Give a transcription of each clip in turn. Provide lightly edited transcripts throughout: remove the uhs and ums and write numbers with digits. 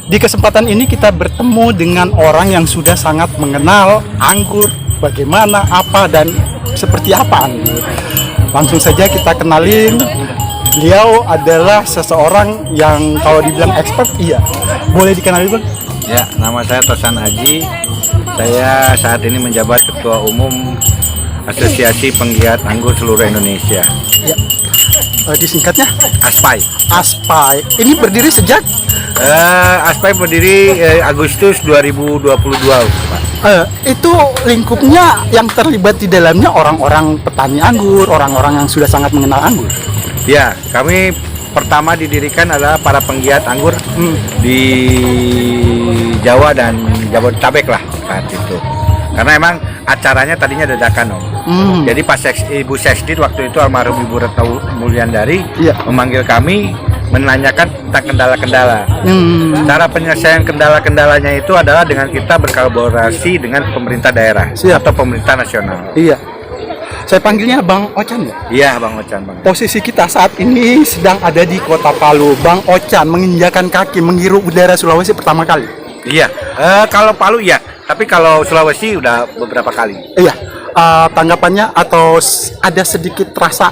Di kesempatan ini kita bertemu dengan orang yang sudah sangat mengenal anggur, bagaimana, apa, dan seperti apa anggur. Langsung saja kita kenalin, beliau adalah seseorang yang kalau dibilang expert, iya. Boleh dikenali, Bang? Ya, nama saya Tosan Aji. Saya saat ini menjabat Ketua Umum Asosiasi Penggiat Anggur Seluruh Indonesia. Ya. Disingkatnya? ASPAI. ASPAI. Ini berdiri sejak? ASPAI berdiri Agustus 2022, Pak. Itu lingkupnya yang terlibat di dalamnya orang-orang petani anggur, orang-orang yang sudah sangat mengenal anggur. Ya, kami pertama didirikan adalah para penggiat anggur di Jawa dan Jabodetabek lah saat itu. Karena emang acaranya tadinya dadakan, Om. Jadi pas Ibu Sesdit waktu itu almarhum Ibu Retno Mulyandari memanggil kami menanyakan tentang kendala-kendala. Cara penyelesaian kendala-kendalanya itu adalah dengan kita berkolaborasi dengan pemerintah daerah atau pemerintah nasional. Iya. Saya panggilnya Bang Ocan ya? Iya, Bang Ocan, Bang. Posisi kita saat ini sedang ada di Kota Palu. Bang Ocan menginjakan kaki menghirup udara Sulawesi pertama kali. Iya. Kalau Palu iya, tapi kalau Sulawesi udah beberapa kali. Iya. Tanggapannya atau ada sedikit rasa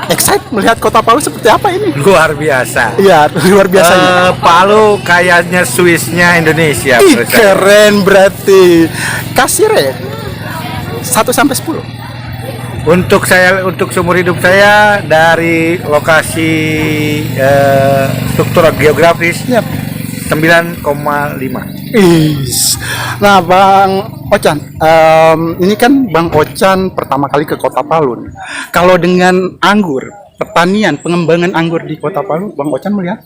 excited melihat Kota Palu seperti apa ini? Luar biasa. Iya, luar biasanya. Palu kayaknya Swissnya Indonesia. Ih, keren berarti. Kasih rate 1 sampai 10. Untuk seumur hidup saya dari lokasi struktur geografis 9,5. Nah, Bang Ocan, ini kan Bang Ocan pertama kali ke Kota Palu nih. Kalau dengan anggur, pertanian, pengembangan anggur di Kota Palu, Bang Ocan melihat?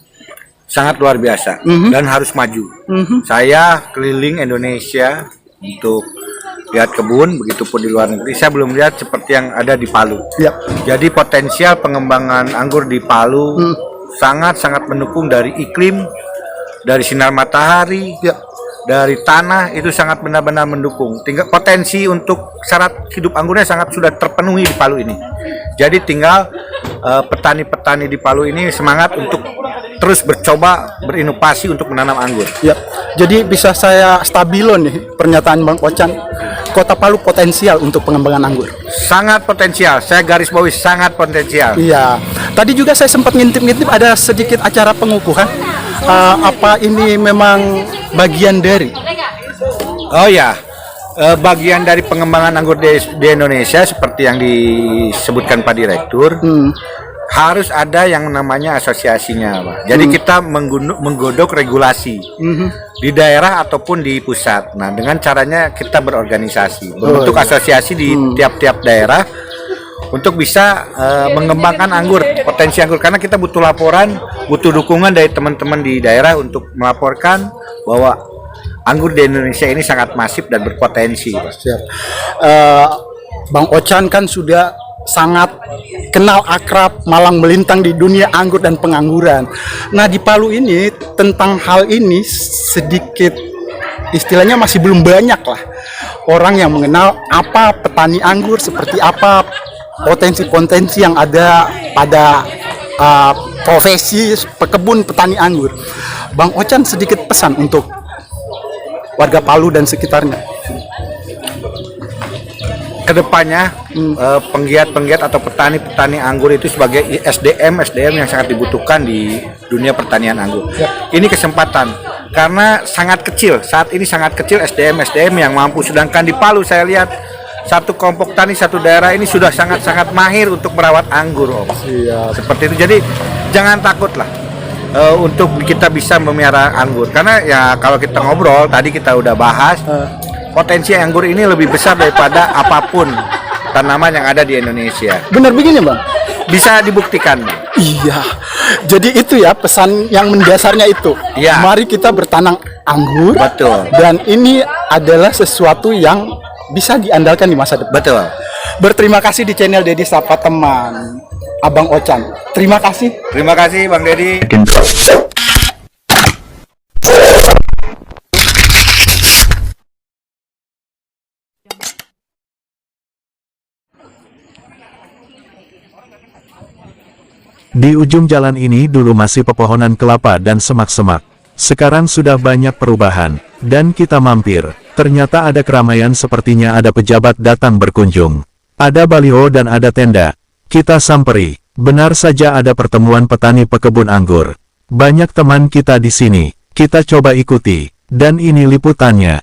Sangat luar biasa dan harus maju. Saya keliling Indonesia untuk lihat kebun, begitupun di luar negeri. Saya belum lihat seperti yang ada di Palu. Jadi potensial pengembangan anggur di Palu sangat-sangat mendukung dari iklim, dari sinar matahari, dari tanah, itu sangat benar-benar mendukung. Tinggal potensi untuk syarat hidup anggurnya sangat sudah terpenuhi di Palu ini. Jadi tinggal petani-petani di Palu ini semangat untuk terus bercoba berinovasi untuk menanam anggur. Jadi bisa saya stabilo nih pernyataan Bang Ocan, Kota Palu potensial untuk pengembangan anggur. Sangat potensial. Saya garis bawahi sangat potensial. Iya. Tadi juga saya sempat ngintip-ngintip ada sedikit acara pengukuhan. Apa ini memang bagian dari? Oh ya, bagian dari pengembangan anggur di Indonesia seperti yang disebutkan Pak Direktur, harus ada yang namanya asosiasinya, Pak. Jadi kita menggodok regulasi di daerah ataupun di pusat. Nah, dengan caranya kita berorganisasi, membentuk asosiasi di tiap-tiap daerah untuk bisa mengembangkan anggur, potensi anggur, karena kita butuh laporan, butuh dukungan dari teman-teman di daerah untuk melaporkan bahwa anggur di Indonesia ini sangat masif dan berpotensi. Bang Ocan kan sudah sangat kenal akrab, malang melintang di dunia anggur dan pengangguran. Nah, di Palu ini tentang hal ini sedikit istilahnya masih belum banyak lah orang yang mengenal apa petani anggur, seperti apa potensi-potensi yang ada pada profesi pekebun petani anggur. Bang Ocan sedikit pesan untuk warga Palu dan sekitarnya. Kedepannya penggiat-penggiat atau petani-petani anggur itu sebagai SDM yang sangat dibutuhkan di dunia pertanian anggur. Ini kesempatan karena sangat kecil, saat ini sangat kecil SDM yang mampu, sedangkan di Palu saya lihat satu kelompok tani satu daerah ini sudah sangat-sangat mahir untuk merawat anggur, Om. Seperti itu. Jadi jangan takutlah untuk kita bisa memelihara anggur, karena ya kalau kita ngobrol tadi kita udah bahas potensi anggur ini lebih besar daripada apapun tanaman yang ada di Indonesia. Benar begini, Bang? Bisa dibuktikan, Bang. Iya. Jadi itu ya pesan yang mendasarnya itu. Mari kita bertanam anggur. Betul. Dan ini adalah sesuatu yang bisa diandalkan di masa depan. Betul. Berterima kasih di channel Dedi Sapa Teman, Abang Ocan. Terima kasih. Terima kasih, Bang Dedi. Di ujung jalan ini dulu masih pepohonan kelapa dan semak-semak. Sekarang sudah banyak perubahan, dan kita mampir. Ternyata ada keramaian, sepertinya ada pejabat datang berkunjung. Ada baliho dan ada tenda. Kita samperi. Benar saja ada pertemuan petani pekebun anggur. Banyak teman kita di sini. Kita coba ikuti. Dan ini liputannya.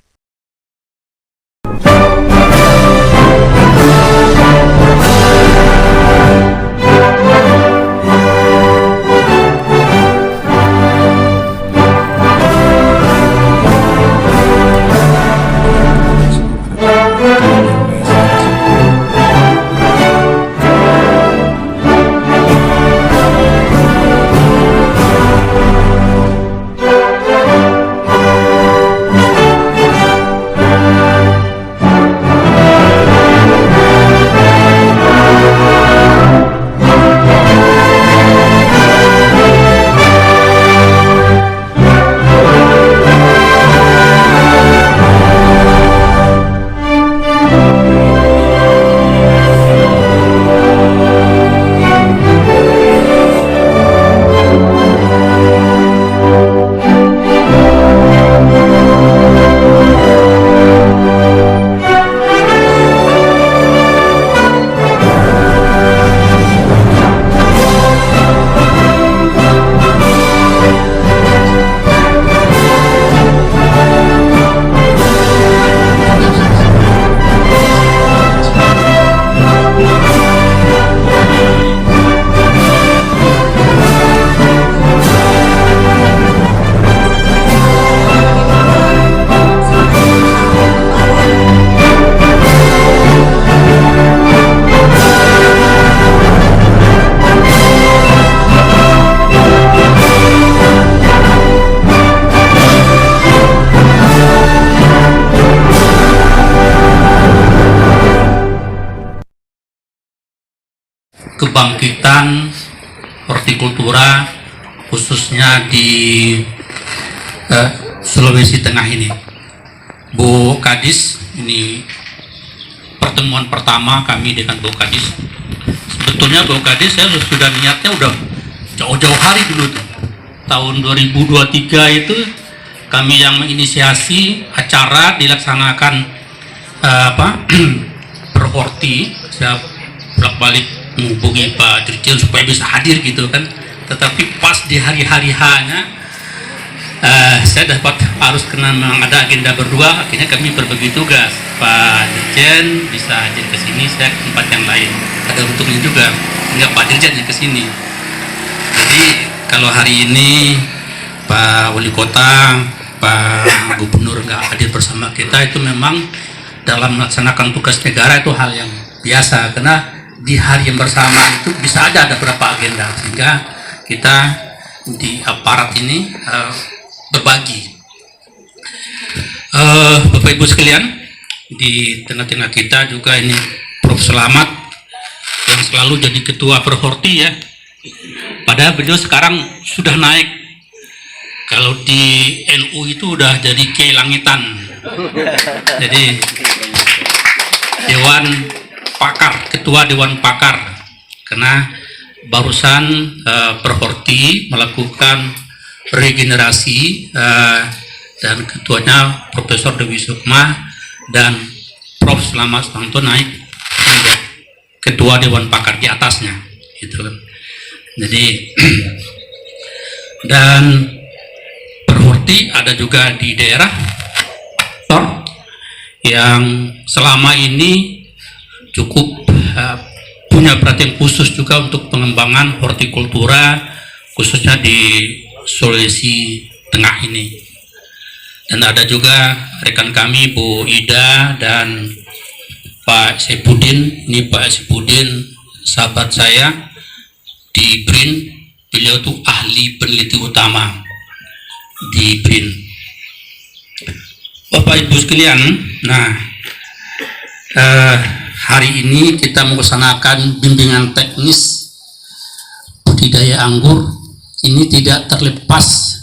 Kebangkitan hortikultura khususnya di Sulawesi Tengah ini. Bu Kadis, ini pertemuan pertama kami dengan Bu Kadis. Sebetulnya Bu Kadis saya sudah niatnya udah jauh-jauh hari dulu tuh. Tahun 2023 itu kami yang menginisiasi acara dilaksanakan perhorti. Saya bolak-balik menghubungi Pak Dirjen supaya bisa hadir gitu kan, tetapi pas di hari-hari hanya saya harus kena ada agenda berdua, akhirnya kami berbagi tugas. Pak Dirjen bisa hadir ke sini, saya ke tempat yang lain, ada untungnya juga enggak Pak Dirjen yang ke sini. Jadi kalau hari ini Pak Wali Kota, Pak Gubernur nggak hadir bersama kita, itu memang dalam melaksanakan tugas negara itu hal yang biasa, karena di hari yang bersama itu bisa ada beberapa agenda, sehingga kita di aparat ini berbagi. Bapak Ibu sekalian, di tengah-tengah kita juga ini Prof. Selamat yang selalu jadi ketua perhorti ya, padahal beliau sekarang sudah naik, kalau di NU itu udah jadi kiai langitan, jadi Dewan Pakar, ketua Dewan Pakar, karena barusan perhorti melakukan regenerasi dan ketuanya Profesor Dewi Sukma dan Prof. Selamat Stanto naik menjadi ketua Dewan Pakar di atasnya, gitu kan. Jadi dan perhorti ada juga di daerah yang selama ini cukup punya perhatian khusus juga untuk pengembangan hortikultura khususnya di Sulawesi Tengah ini. Dan ada juga rekan kami Bu Ida dan Pak Sepudin. Ini Pak Sepudin sahabat saya di BRIN, beliau tuh ahli peneliti utama di BRIN. Bapak Ibu sekalian, nah hari ini kita melaksanakan bimbingan teknis budidaya anggur. Ini tidak terlepas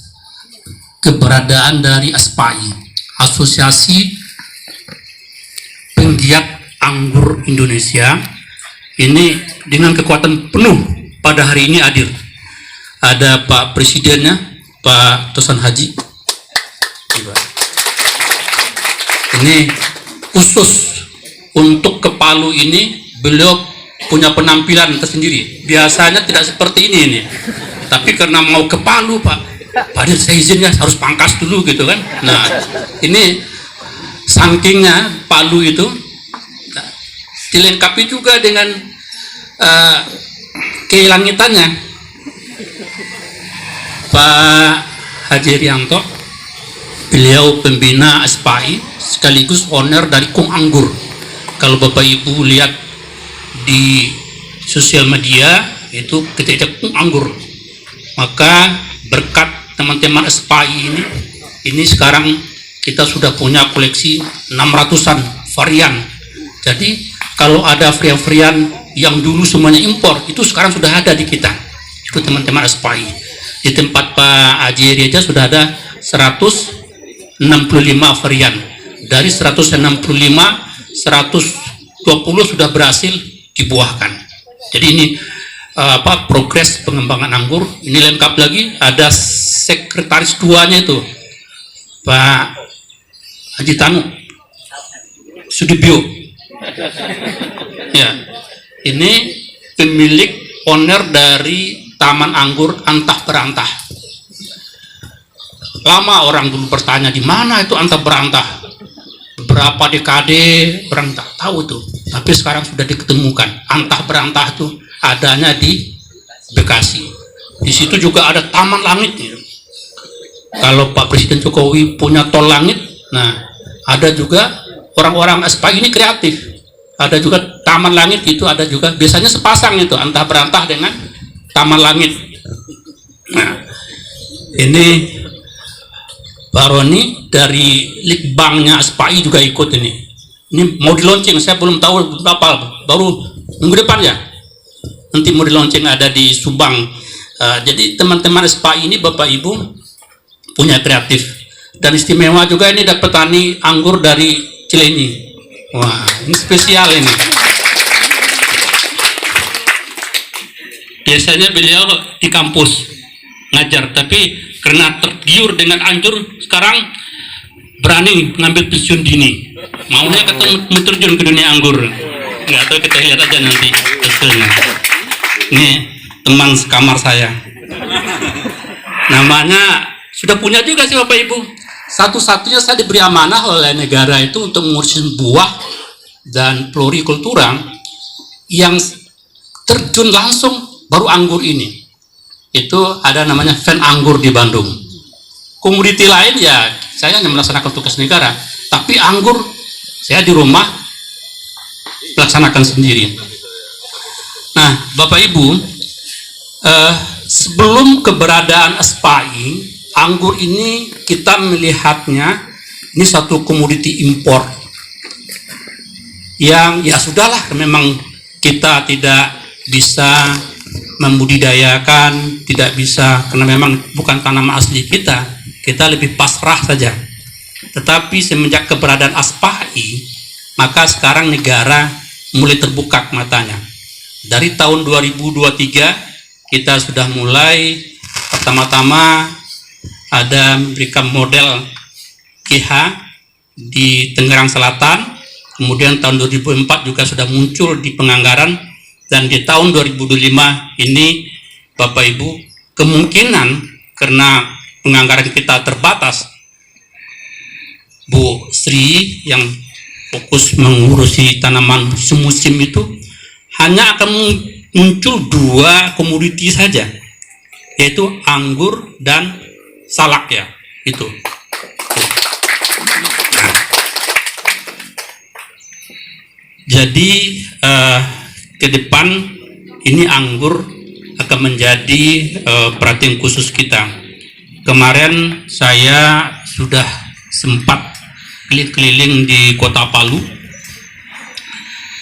keberadaan dari ASPAI, Asosiasi Penggiat Anggur Indonesia. Ini dengan kekuatan penuh pada hari ini hadir. Ada Pak Presidennya, Pak Tusan Haji. Ini khusus untuk ke Palu ini, beliau punya penampilan tersendiri. Biasanya tidak seperti ini. Tapi karena mau ke Palu, Pak Dir, saya izinnya harus pangkas dulu gitu kan. Nah, ini sankingnya Palu itu dilengkapi juga dengan kelangitannya. Pak Haji Rianto, beliau pembina SPAI sekaligus owner dari Kung Anggur. Kalau Bapak Ibu lihat di sosial media itu ketika Kung Anggur, maka berkat teman-teman SPAI ini sekarang kita sudah punya koleksi 600-an varian. Jadi kalau ada varian-varian yang dulu semuanya impor, itu sekarang sudah ada di kita. Itu teman-teman SPAI. Di tempat Pak Haji aja sudah ada 165 varian. Dari 165, 120 sudah berhasil dibuahkan. Jadi ini progres pengembangan anggur. Ini lengkap lagi, ada sekretaris duanya itu Pak Haji Tanu Sudibyo. Ya, ini pemilik owner dari Taman Anggur Antah Berantah. Lama orang dulu bertanya di mana itu Antah Berantah, berapa dekade orang tak tahu tuh, tapi sekarang sudah diketemukan. Antah Berantah tuh adanya di Bekasi. Di situ juga ada Taman Langit. Kalau Pak Presiden Jokowi punya tol langit, nah ada juga orang-orang SPAI ini kreatif. Ada juga Taman Langit itu, ada juga biasanya sepasang itu Antah Berantah dengan Taman Langit. Nah, ini Pak Roni dari Litbangnya SPAI juga ikut ini. Ini mau di launching, saya belum tahu berapa, baru minggu depan ya. Nanti mau di launching, ada di Subang. Jadi teman-teman SPAI ini Bapak Ibu punya kreatif. Dan istimewa juga ini ada petani anggur dari Cilenyi. Wah, ini spesial ini. Biasanya beliau di kampus ngajar, tapi karena tergiur dengan anggur, sekarang berani ngambil pensiun dini. Maunya ketemu terjun ke dunia anggur. Nggak tahu, kita lihat aja nanti hasilnya. Ini teman sekamar saya. Namanya sudah punya juga sih Bapak Ibu. Satu-satunya saya diberi amanah oleh negara itu untuk mengurusin buah dan florikultura yang terjun langsung baru anggur ini. Itu ada namanya Fan Anggur di Bandung. Komoditi lain ya saya hanya melaksanakan tugas negara, tapi anggur saya di rumah melaksanakan sendiri. Nah, Bapak Ibu, sebelum keberadaan SPAI, anggur ini kita melihatnya ini satu komoditi impor yang ya sudahlah, memang kita tidak bisa membudidayakan, tidak bisa, karena memang bukan tanaman asli kita lebih pasrah saja. Tetapi semenjak keberadaan SPAI, maka sekarang negara mulai terbuka matanya. Dari tahun 2023 kita sudah mulai pertama-tama ada memberikan model GH di Tangerang Selatan, kemudian tahun 2004 juga sudah muncul di Penganggaran. Dan di tahun 2025 ini Bapak Ibu, kemungkinan karena penganggaran kita terbatas, Bu Sri yang fokus mengurusi tanaman semusim itu hanya akan muncul 2 komoditi saja, yaitu anggur dan salak ya, itu. Nah, jadi ke depan ini anggur akan menjadi perhatian khusus kita. Kemarin saya sudah sempat keliling di Kota Palu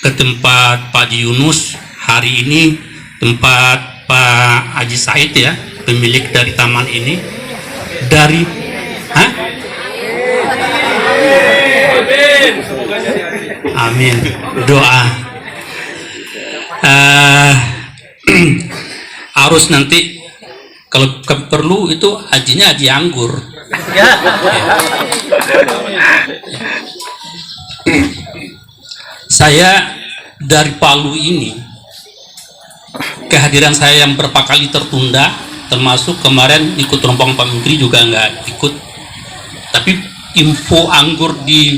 ke tempat Pak Haji Yunus. Hari ini tempat Pak Haji Said ya, pemilik dari taman ini. Dari amin, doa. Harus nanti Kalau perlu itu hajinya haji anggur. Ya. Saya dari Palu ini, kehadiran saya yang beberapa kali tertunda, termasuk kemarin ikut rombongan Pak Menteri juga nggak ikut. Tapi info anggur di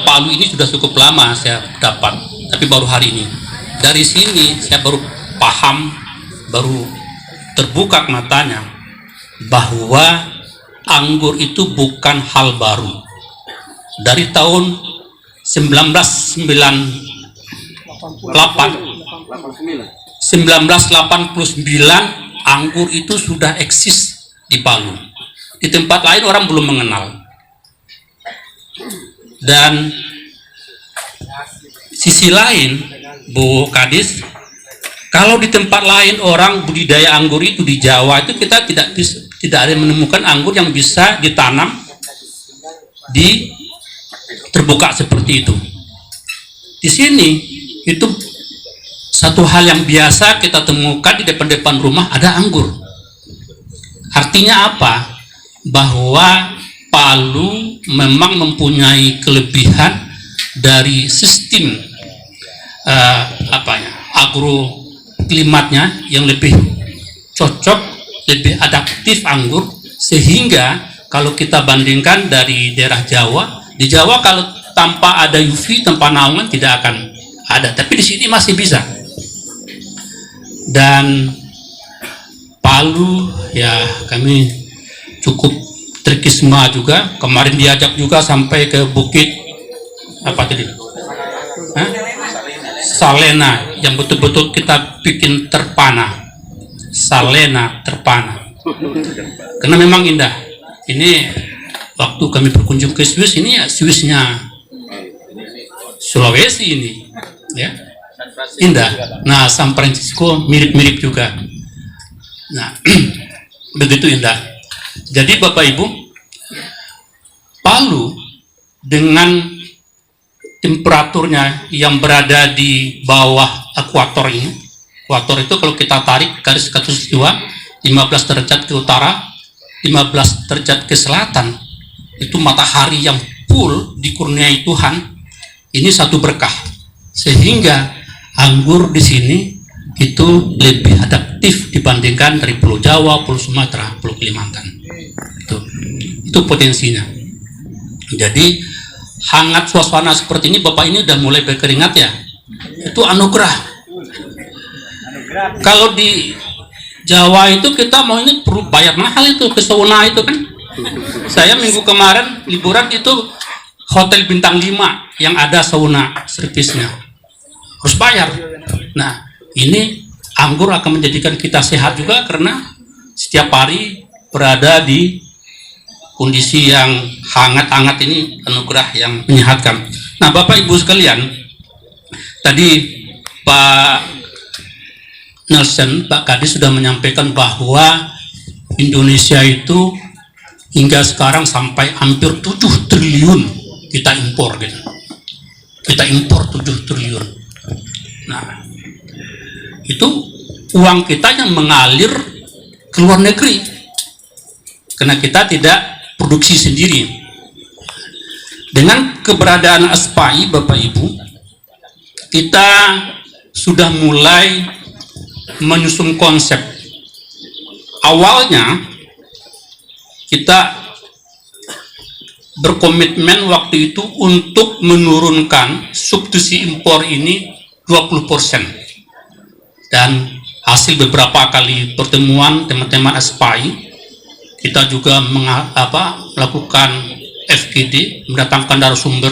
Palu ini sudah cukup lama saya dapat, tapi baru hari ini. Dari sini saya baru paham, baru terbuka matanya bahwa anggur itu bukan hal baru. Dari tahun 1989 anggur itu sudah eksis di Palu. Di tempat lain orang belum mengenal. Dan sisi lain, Bu Kadis, kalau di tempat lain orang budidaya anggur itu di Jawa itu kita tidak ada menemukan anggur yang bisa ditanam di terbuka seperti itu. Di sini itu satu hal yang biasa kita temukan di depan-depan rumah ada anggur. Artinya apa? Bahwa Palu memang mempunyai kelebihan dari sistem agroklimatnya yang lebih cocok, lebih adaptif anggur, sehingga kalau kita bandingkan dari daerah Jawa, di Jawa kalau tanpa ada UV, tanpa naungan tidak akan ada, tapi di sini masih bisa. Dan Palu ya kami cukup terkesima juga, kemarin diajak juga sampai ke bukit apa tadi? Salena, yang betul-betul kita bikin terpana. Salena terpana. Karena memang indah. Ini waktu kami berkunjung ke Swiss, ini ya Swissnya Sulawesi ini, ya indah. Nah, San Francisco mirip-mirip juga. Nah, begitu indah. Jadi Bapak Ibu, Palu dengan temperaturnya yang berada di bawah ekuator ini, ekuator itu kalau kita tarik garis khatulistiwa 15 derajat ke utara, 15 derajat ke selatan, itu matahari yang full dikurniai Tuhan. Ini satu berkah, sehingga anggur di sini itu lebih adaptif dibandingkan dari Pulau Jawa, Pulau Sumatera, Pulau Kalimantan. Itu potensinya. Jadi hangat suasana seperti ini, Bapak ini udah mulai berkeringat ya, itu anugerah. Kalau di Jawa itu kita mau ini perlu bayar mahal itu ke sauna itu kan. Saya minggu kemarin liburan itu hotel bintang 5 yang ada sauna servisnya harus bayar. Nah, ini anggur akan menjadikan kita sehat juga karena setiap hari berada di kondisi yang hangat-hangat, ini anugerah yang menyehatkan. Nah, Bapak Ibu sekalian, tadi Pak Nelson, Pak Kadis sudah menyampaikan bahwa Indonesia itu hingga sekarang sampai hampir 7 triliun kita impor gitu. Kita impor 7 triliun. Nah, itu uang kita yang mengalir ke luar negeri karena kita tidak produksi sendiri. Dengan keberadaan ASPAI, Bapak Ibu, kita sudah mulai menyusun konsep. Awalnya kita berkomitmen waktu itu untuk menurunkan subsidi impor ini 20%. Dan hasil beberapa kali pertemuan teman-teman ASPAI, kita juga melakukan FGD, mendatangkan narasumber,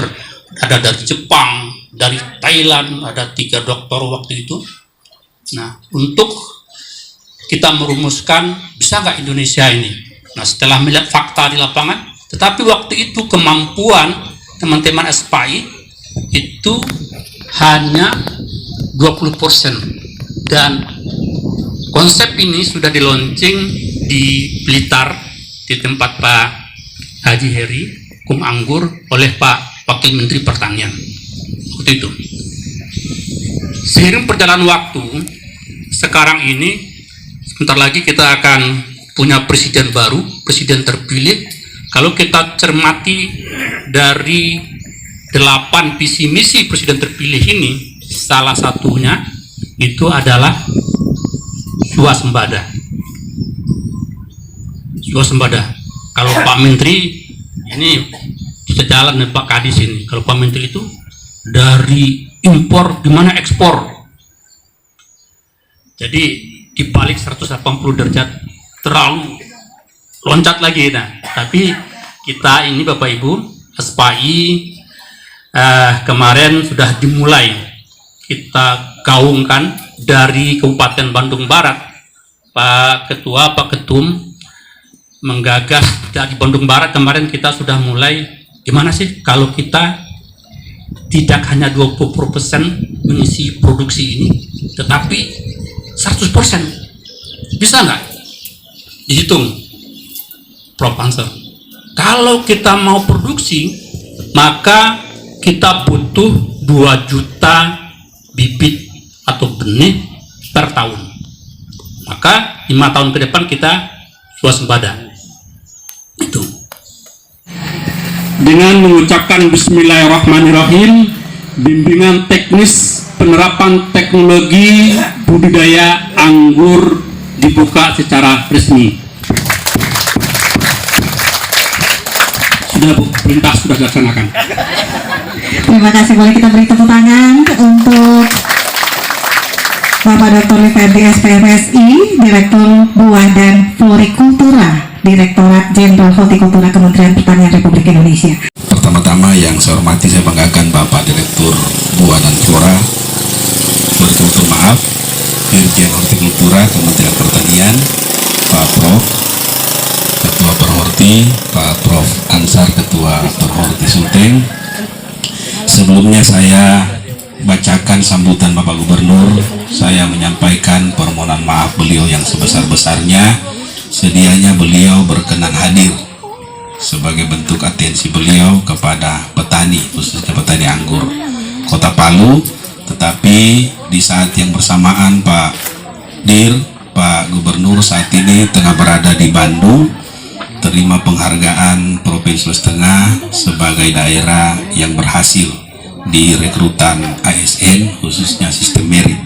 ada dari Jepang, dari Thailand, ada 3 dokter waktu itu. Nah, untuk kita merumuskan bisa nggak Indonesia ini. Nah, setelah melihat fakta di lapangan, tetapi waktu itu kemampuan teman-teman ASPAI itu hanya 20%. Dan konsep ini sudah di launching di Blitar, di tempat Pak Haji Heri, Kum Anggur, oleh Pak Wakil Menteri Pertanian waktu itu. Seiring perjalanan waktu, sekarang ini sebentar lagi kita akan punya presiden baru, presiden terpilih. Kalau kita cermati dari 8 visi misi presiden terpilih ini, salah satunya itu adalah swasembada. Swasembada. Kalau Pak Menteri ini bisa jalan dengan Pak Kadis ini. Kalau Pak Menteri itu dari impor gimana ekspor. Jadi dibalik 180 derajat terlalu loncat lagi. Nah, tapi kita ini Bapak Ibu SPAI kemarin sudah dimulai kita gaungkan dari Kabupaten Bandung Barat. Pak Ketua, Pak Ketum menggagas dari Bandung Barat kemarin kita sudah mulai gimana sih kalau kita tidak hanya 20% mengisi produksi ini, tetapi 100%. Bisa nggak? Dihitung, Prof. Ansar. Kalau kita mau produksi, maka kita butuh 2 juta bibit atau benih per tahun. Maka 5 tahun ke depan kita swasembada. Itu. Dengan mengucapkan Bismillahirrahmanirrahim, bimbingan teknis penerapan teknologi budidaya anggur dibuka secara resmi. Sudah Bu, perintah sudah dilaksanakan. Terima kasih, boleh kita beri tepuk tangan untuk Bapak Dr. Effendi SPMSI, Direktur Buah dan Florikultura, Direktorat Jenderal Hortikultura Kementerian Pertanian Republik Indonesia. Pertama-tama yang saya hormati, saya banggakan Bapak Direktur Buah dan Flora, Florikultur maaf, Dirjen Hortikultura Kementerian Pertanian, Pak Prof, Ketua Perhorti, Pak Prof Ansar, Ketua Perhorti Sulteng. Sebelumnya saya bacakan sambutan Bapak Gubernur. Saya menyampaikan permohonan maaf beliau yang sebesar-besarnya. Sedianya beliau berkenan hadir sebagai bentuk atensi beliau kepada petani, khususnya petani anggur Kota Palu. Tetapi di saat yang bersamaan Pak Dir, Pak Gubernur saat ini tengah berada di Bandung, terima penghargaan Provinsi Sulawesi Tengah sebagai daerah yang berhasil di rekrutan ASN, khususnya sistem merit.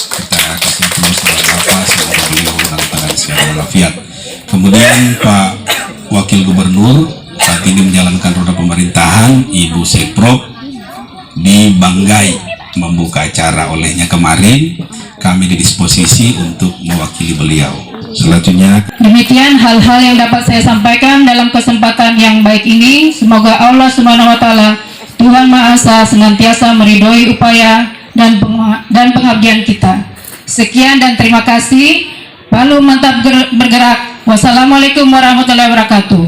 Kita kasih terus Bapak, semoga beliau dalam keadaan sehat walafiat. Kemudian Pak Wakil Gubernur saat ini menjalankan roda pemerintahan, Ibu Seprov dibanggai membuka acara olehnya kemarin. Kami didisposisi untuk mewakili beliau. Selanjutnya, demikian hal-hal yang dapat saya sampaikan dalam kesempatan yang baik ini. Semoga Allah Subhanahu wa Ta'ala, Tuhan Maha Esa, senantiasa meridhoi upaya dan pengabdian kita. Sekian dan terima kasih. Palu mantap bergerak. Wassalamualaikum warahmatullahi wabarakatuh.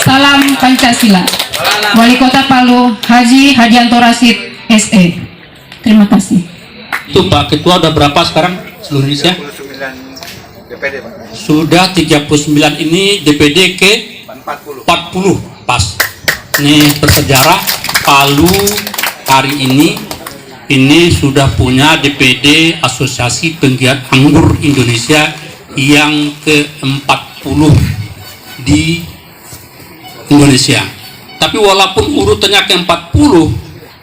Salam Pancasila. Wali Kota Palu, Haji Hadianto Rasid SE. Terima kasih. Itu Pak Ketua udah berapa sekarang seluruh Indonesia? 39 DPD Pak. Sudah 39 ini DPD ke 40 pas. Ini bersejarah Palu hari ini sudah punya DPD Asosiasi Penggiat Anggur Indonesia yang ke-40 di Indonesia. Tapi walaupun urutannya ke-40,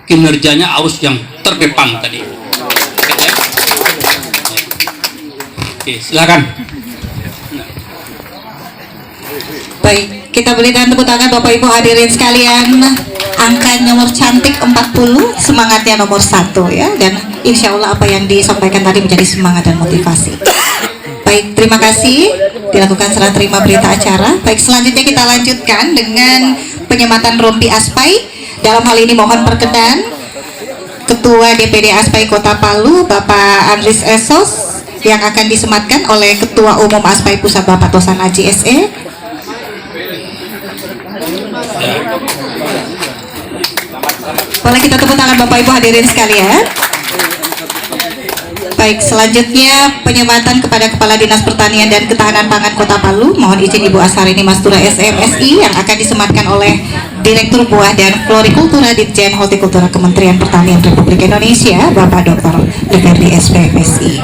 kinerjanya harus yang terdepan tadi. Oke, silakan. Baik, kita berikan tepuk tangan Bapak Ibu hadirin sekalian. Angka nomor cantik 40, semangatnya nomor 1 ya. Dan insya Allah apa yang disampaikan tadi menjadi semangat dan motivasi. Baik, terima kasih. Dilakukan serah terima berita acara. Baik, selanjutnya kita lanjutkan dengan penyematan rompi ASPAI. Dalam hal ini mohon perkenan Ketua DPD ASPAI Kota Palu, Bapak Andris Esos, yang akan disematkan oleh Ketua Umum ASPAI Pusat, Bapak Tosan Aji SE. Boleh kita tepuk tangan Bapak Ibu hadirin sekalian. Baik, selanjutnya penyematan kepada Kepala Dinas Pertanian dan Ketahanan Pangan Kota Palu. Mohon izin Ibu Asarini Mastura SMSI yang akan disematkan oleh Direktur Buah dan Florikultura Ditjen Hortikultura Kementerian Pertanian Republik Indonesia, Bapak Dr. Effendi SPMSI.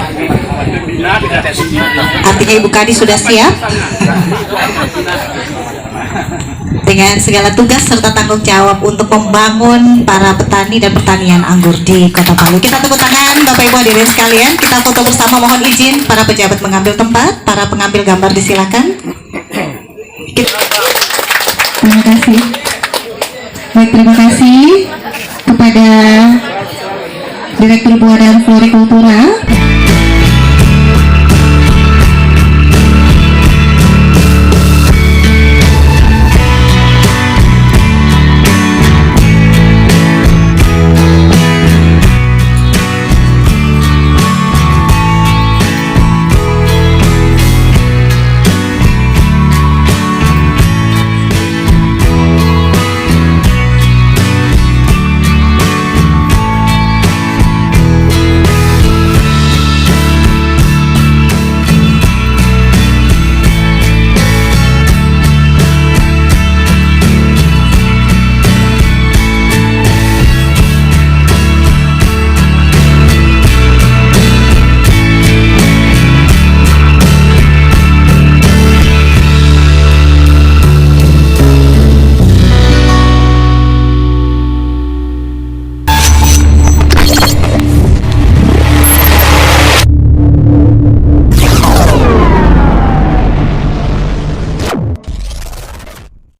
Artinya Ibu Kadi sudah siap dengan segala tugas serta tanggung jawab untuk membangun para petani dan pertanian anggur di Kota Palu. Kita tepuk tangan Bapak Ibu hadirin sekalian. Kita foto bersama, mohon izin para pejabat mengambil tempat, para pengambil gambar disilakan. Terima kasih. Baik, terima kasih kepada Direktur Buah dan Florikultura